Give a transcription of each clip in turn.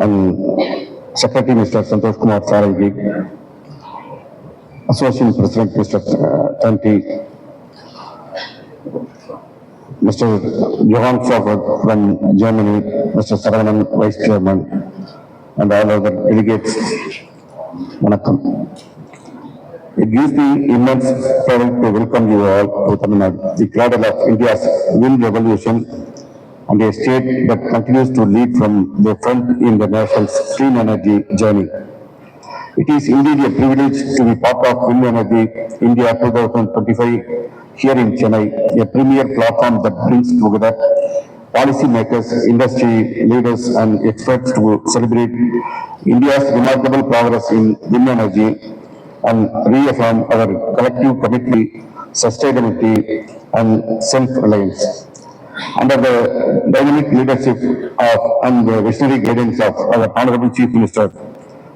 and Secretary Mr. Santosh Kumar Saralgi, Associate President Mr. Tanti, Mr. Johann Schaffer from Germany, Mr. Saravanan, Vice Chairman, and all other delegates. Vanakkam. It gives me immense pride to welcome you all to Tamil Nadu, the cradle of India's wind revolution and a state that continues to lead from the front in the nation's clean energy journey. It is indeed a privilege to be part of Wind Energy India 2025 here in Chennai, a premier platform that brings together policymakers, industry leaders and experts to celebrate India's remarkable progress in wind energy and reaffirm our collective commitment, sustainability and self-reliance. Under the dynamic leadership of and the visionary guidance of our Honorable Chief Minister,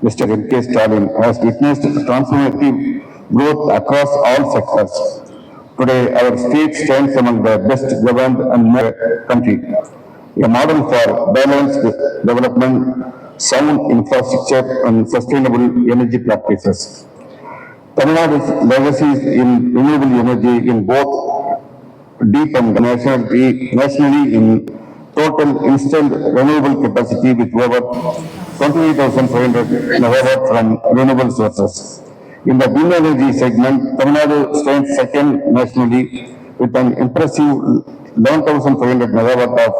Mr. M.K. Stalin, has witnessed transformative growth across all sectors. Today, our state stands among the best governed and more country, a model for balanced development, sound infrastructure, and sustainable energy practices. Tamil Nadu's legacies in renewable energy in both deep and nationally in total installed renewable capacity with over 28,500 megawatt from renewable sources. In the wind energy segment, Tamil Nadu stands second nationally with an impressive 11,500 megawatt of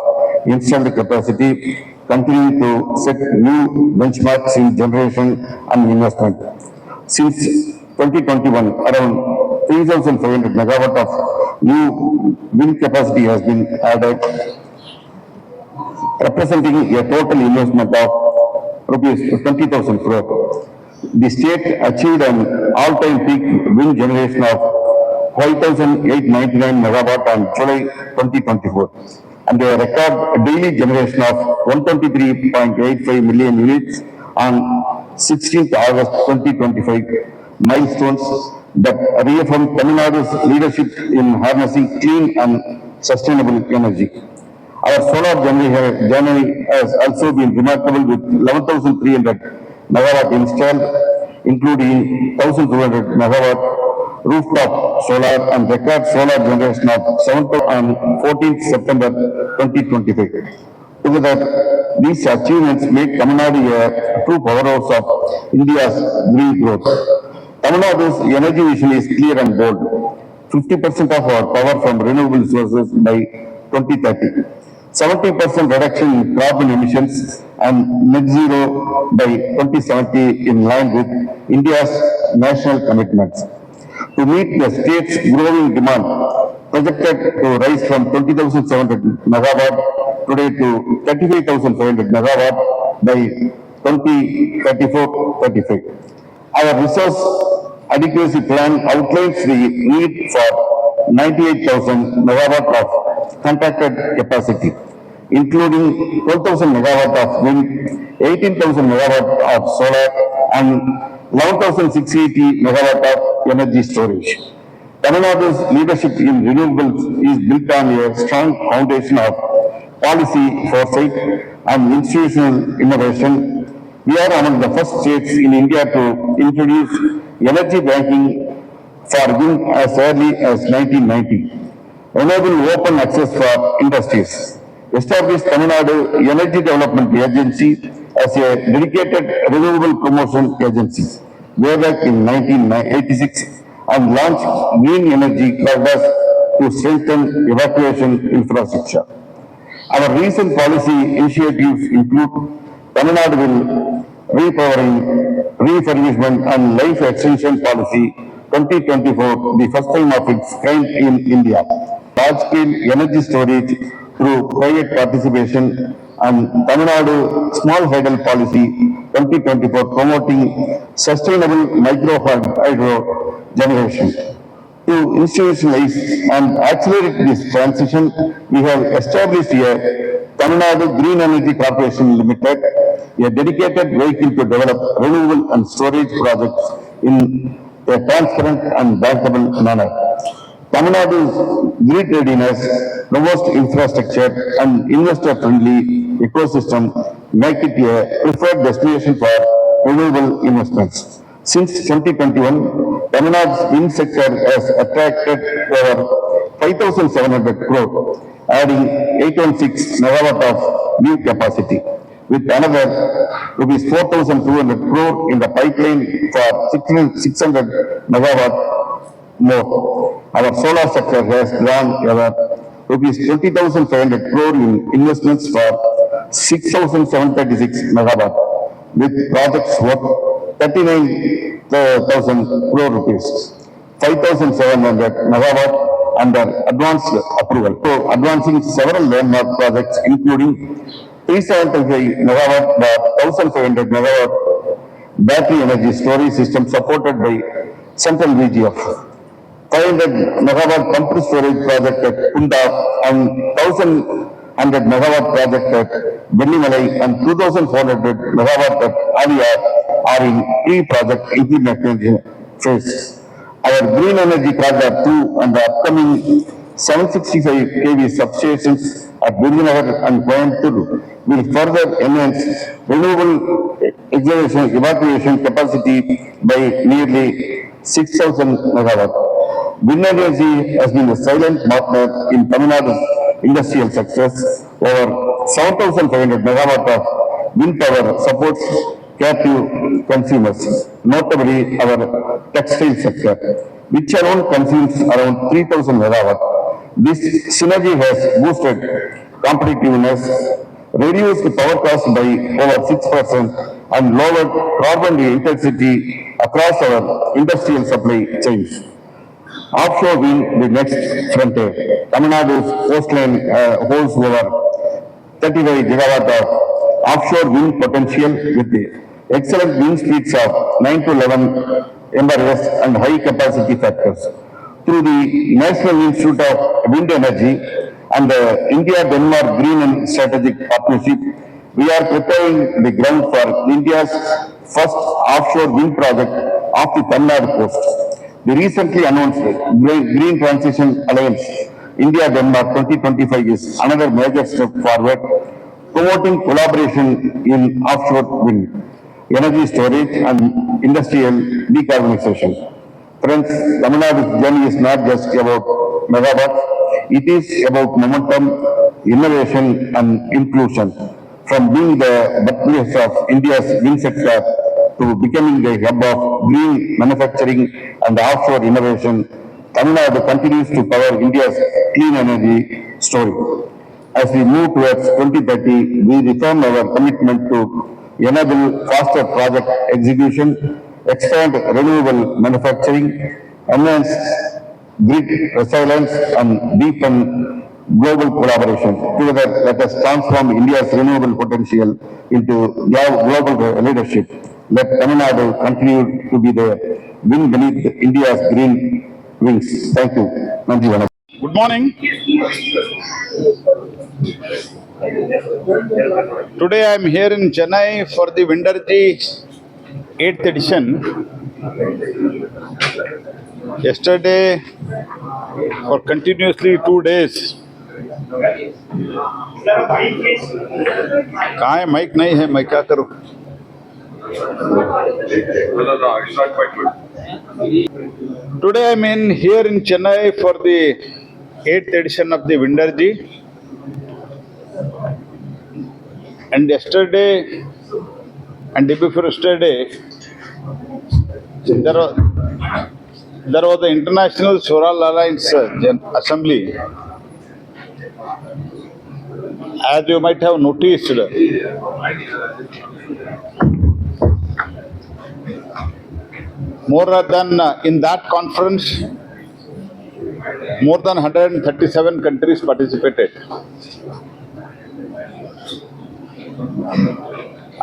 installed capacity, continuing to set new benchmarks in generation and investment. Since 2021, around 3,500 megawatt of new wind capacity has been added, representing a total investment of rupees 20,000 crore. The state achieved an all-time peak wind generation of 5,899 megawatt on July 2024 and a record daily generation of 123.85 million units on 16th August 2025, milestones that reaffirm Tamil Nadu's leadership in harnessing clean and sustainable energy. Our solar journey has also been remarkable with 11,300 megawatt installed, including 1,200 megawatt rooftop solar and record solar generation of 7 on 14th September 2025. Together, these achievements make Tamil Nadu a true powerhouse of India's green growth. Tamil Nadu's energy vision is clear and bold. 50% of our power from renewable sources by 2030. 70% reduction in carbon emissions and net zero by 2070 in line with India's national commitments. To meet the state's growing demand, projected to rise from 20,700 megawatt today to 35,500 megawatt by 2034-35. Our resource adequacy plan outlines the need for 98,000 megawatt of contracted capacity, including 12,000 megawatt of wind, 18,000 megawatt of solar, and 11,680 megawatt of energy storage. Tamil Nadu's leadership in renewables is built on a strong foundation of policy foresight and institutional innovation. We are among the first states in India to introduce energy banking for wind as early as 1990. Enable open access for industries. Established Tamil Nadu Energy Development Agency as a dedicated renewable promotion agency way back in 1986 and launched green energy corridors to strengthen evacuation infrastructure. Our recent policy initiatives include Tamil Nadu will repowering, refurbishment and life extension policy 2024, the first time of its kind in India. Large-scale energy storage through private participation and Tamil Nadu small hydel policy 2024 promoting sustainable micro hydro generation. To institutionalize and accelerate this transition, we have established a Tamil Nadu Green Energy Corporation Limited, a dedicated vehicle to develop renewable and storage projects in a transparent and bankable manner. Tamil Nadu's grid readiness, robust infrastructure, and investor-friendly ecosystem make it a preferred destination for renewable investments. Since 2021, Tamil Nadu's wind sector has attracted over 5,700 crore, adding 816 megawatt of new capacity, with another rupees 4,200 crore in the pipeline for 600 megawatt more. Our solar sector has drawn over rupees 20,500 crore in investments for 6,736 megawatt, with projects worth 39,000 crore rupees, 5,700 megawatt under advanced approval. So, advancing several landmark projects, including 375 megawatt, 1,500 megawatt battery energy storage system supported by Central VGF. 500 megawatt pumped storage project at Kunda and 1,100 megawatt project at Vennimalai and 2,400 megawatt at Aviyar are in pre-project implementation phase. Our green energy corridor 2 and the upcoming 765 kV substations at Virudhunagar and Coimbatore will further enhance renewable evacuation capacity by nearly 6,000 megawatt. Windergy has been a silent partner in Tamil Nadu's industrial success. Over 7,500 megawatt of wind power supports captive consumers, notably our textile sector, which alone consumes around 3,000 megawatt. This synergy has boosted competitiveness, reduced power cost by over 6% and lowered carbon intensity across our industrial supply chains. Offshore wind, the next frontier. Tamil Nadu's coastline holds over 35 gigawatt of offshore wind potential with excellent wind speeds of 9 to 11 MRS and high capacity factors. Through the National Institute of Wind Energy and the India-Denmark Green and Strategic Partnership, we are preparing the ground for India's first offshore wind project off the Tamil Nadu coast. The recently announced Green Transition Alliance India-Denmark 2025 is another major step forward, promoting collaboration in offshore wind, energy storage and industrial decarbonization. Friends, Tamil Nadu's journey is not just about megawatts, it is about momentum, innovation and inclusion. From being the birthplace of India's wind sector to becoming the hub of green manufacturing and offshore innovation, Tamil Nadu continues to power India's clean energy story. As we move towards 2030, we reaffirm our commitment to enable faster project execution, expand renewable manufacturing, enhance grid resilience, and deepen global collaboration. Together, let us transform India's renewable potential into global leadership. Let Tamil Nadu continue to be the wind beneath India's green wings. Thank you. Nandri Vanakkam. Good morning. Today I am here in Chennai for the Windergy 8th edition. Yesterday, for continuously 2 days. कहाँ है mic नहीं है मैं क्या करूँ? Today I am here in Chennai for the 8th edition of the Windergy, and yesterday and day before yesterday there was the International Solar Alliance Assembly. As you might have noticed, more than in that conference, more than 137 countries participated.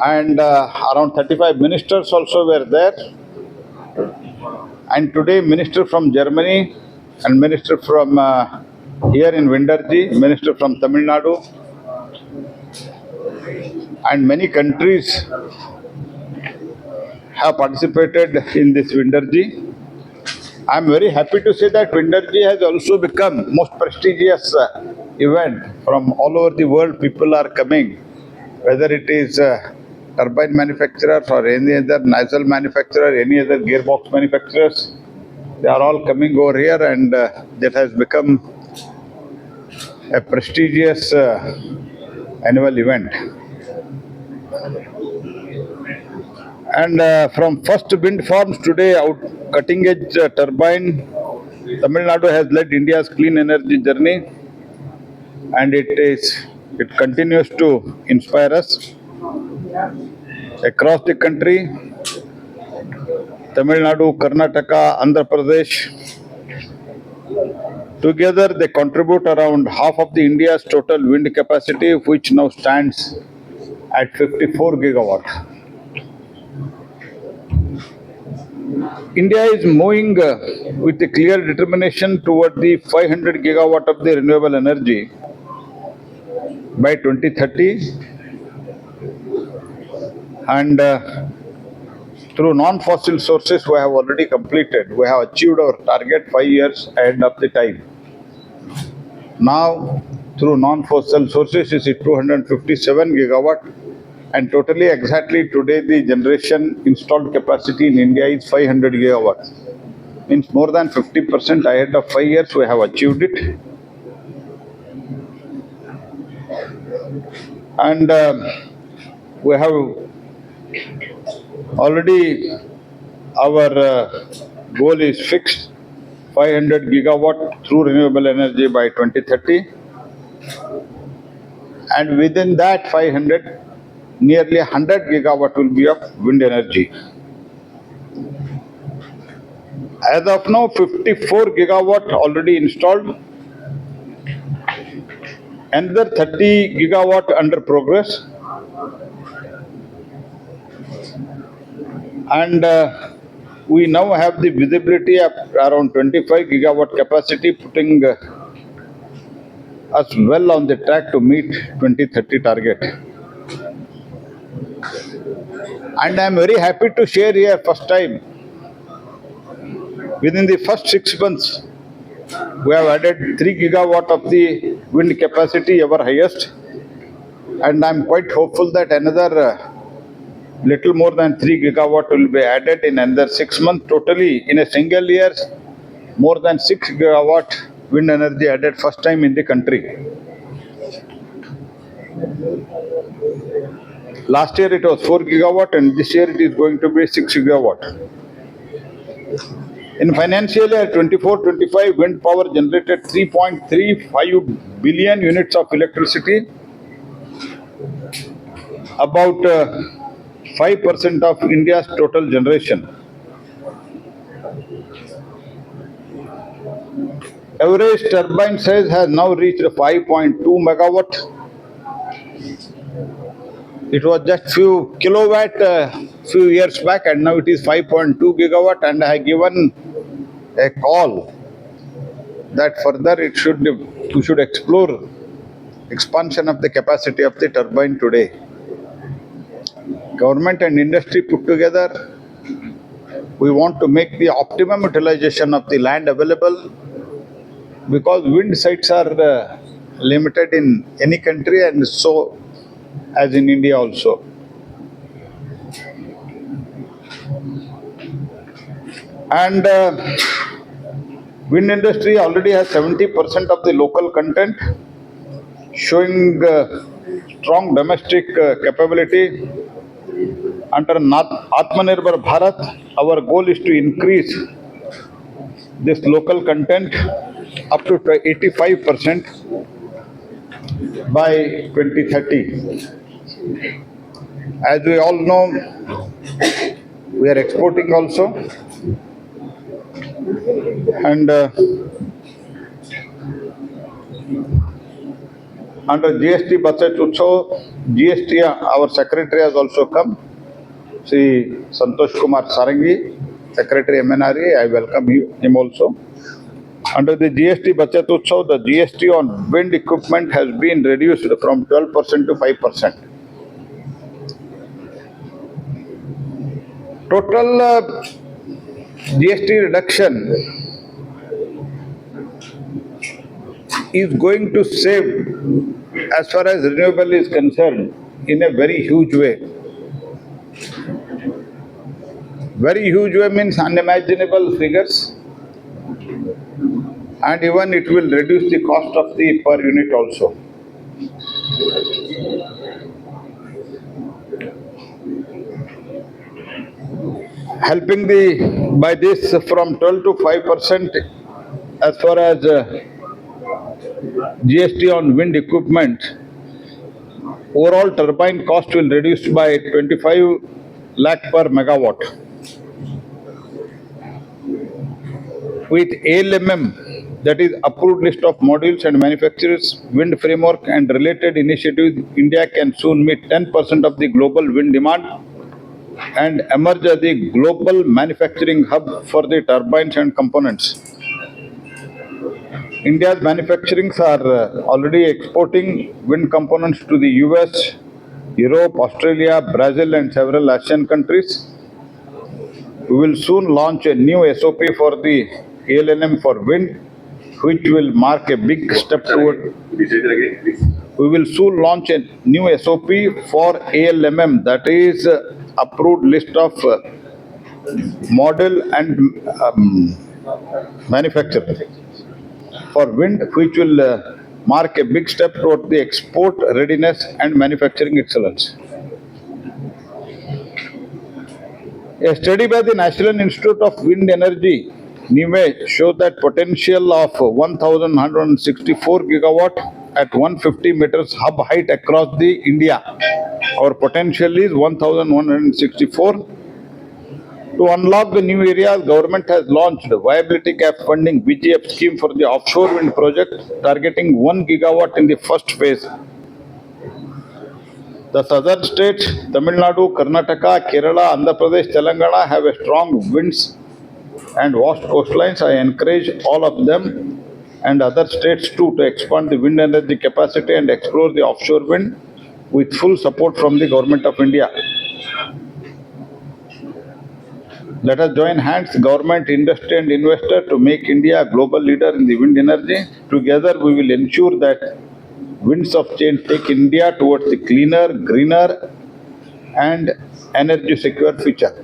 And around 35 ministers also were there. And today, minister from Germany and minister from here in Windergy, minister from Tamil Nadu, and many countries have participated in this Windergy. I am very happy to say that Windergy has also become most prestigious event. From all over the world, people are coming whether it is turbine manufacturers or any other nacelle manufacturer, any other gearbox manufacturers, they are all coming over here, and that has become a prestigious annual event. And from first wind farms today, out cutting edge turbine, Tamil Nadu has led India's clean energy journey, and it continues to inspire us across the country. Tamil Nadu, Karnataka, Andhra Pradesh, together they contribute around half of the India's total wind capacity, which now stands at 54 gigawatt. India is moving with a clear determination toward the 500 gigawatt of the renewable energy by 2030, and through non-fossil sources we have already completed. We have achieved our target 5 years ahead of the time. Now, through non-fossil sources is 257 gigawatt, and totally exactly today the generation installed capacity in India is 500 gigawatt. Means more than 50% ahead of 5 years we have achieved it. And we have already, our goal is fixed, 500 gigawatt through renewable energy by 2030. And within that 500, nearly 100 gigawatt will be of wind energy. As of now, 54 gigawatt already installed, another 30 gigawatt under progress, and we now have the visibility of around 25 gigawatt capacity, putting us well on the track to meet 2030 target. And I am very happy to share here, first time, within the first 6 months, we have added 3 gigawatt of the wind capacity, our highest, and I am quite hopeful that another little more than 3 gigawatt will be added in another 6 months. Totally, in a single year, more than 6 gigawatt wind energy added, first time in the country. Last year it was 4 gigawatt, and this year it is going to be 6 gigawatt. In financial year 24-25, wind power generated 3.35 billion units of electricity, about 5% of India's total generation. Average turbine size has now reached 5.2 megawatt. It was just few kilowatt few years back, and now it is 5.2 gigawatt, and I have given a call that further we should explore expansion of the capacity of the turbine today. Government and industry put together, we want to make the optimum utilization of the land available, because wind sites are limited in any country, and so as in India also. And wind industry already has 70% of the local content, showing strong domestic capability. Under Atmanirbhar Bharat, our goal is to increase this local content up to 85% by 2030. As we all know, we are exporting also, and under GST Budget Utsav, GST, our secretary has also come, Shri Santosh Kumar Sarangi, Secretary MNRE, I welcome him also. Under the GST Budget Utsav, the GST on wind equipment has been reduced from 12% to 5%. Total GST reduction is going to save, as far as renewable is concerned, in a very huge way. Very huge way means unimaginable figures, and even it will reduce the cost of the per unit also. Helping by this from 12 to 5% as far as GST on wind equipment, overall turbine cost will reduce by 25 lakh per megawatt. With ALMM, that is approved list of modules and manufacturers, wind framework and related initiatives, India can soon meet 10% of the global wind demand and emerge as the global manufacturing hub for the turbines and components. India's manufacturings are already exporting wind components to the US, Europe, Australia, Brazil and several Asian countries. We will soon launch a new SOP for the ALMM for wind, which will mark a big step toward. We will soon launch a new SOP for ALMM, that is approved list of model and manufacturer for wind, which will mark a big step toward the export readiness and manufacturing excellence. A study by the National Institute of Wind Energy, NIME, showed that potential of 1,164 gigawatt at 150 meters hub height across the India. Our potential is 1,164. To unlock the new areas, government has launched Viability Gap Funding (VGF) scheme for the offshore wind project, targeting 1 gigawatt in the first phase. The southern states, Tamil Nadu, Karnataka, Kerala, Andhra Pradesh, Telangana have a strong winds and vast coastlines. I encourage all of them and other states too to expand the wind energy capacity and explore the offshore wind with full support from the Government of India. Let us join hands, government, industry and investor, to make India a global leader in the wind energy. Together we will ensure that winds of change take India towards the cleaner, greener and energy secure future.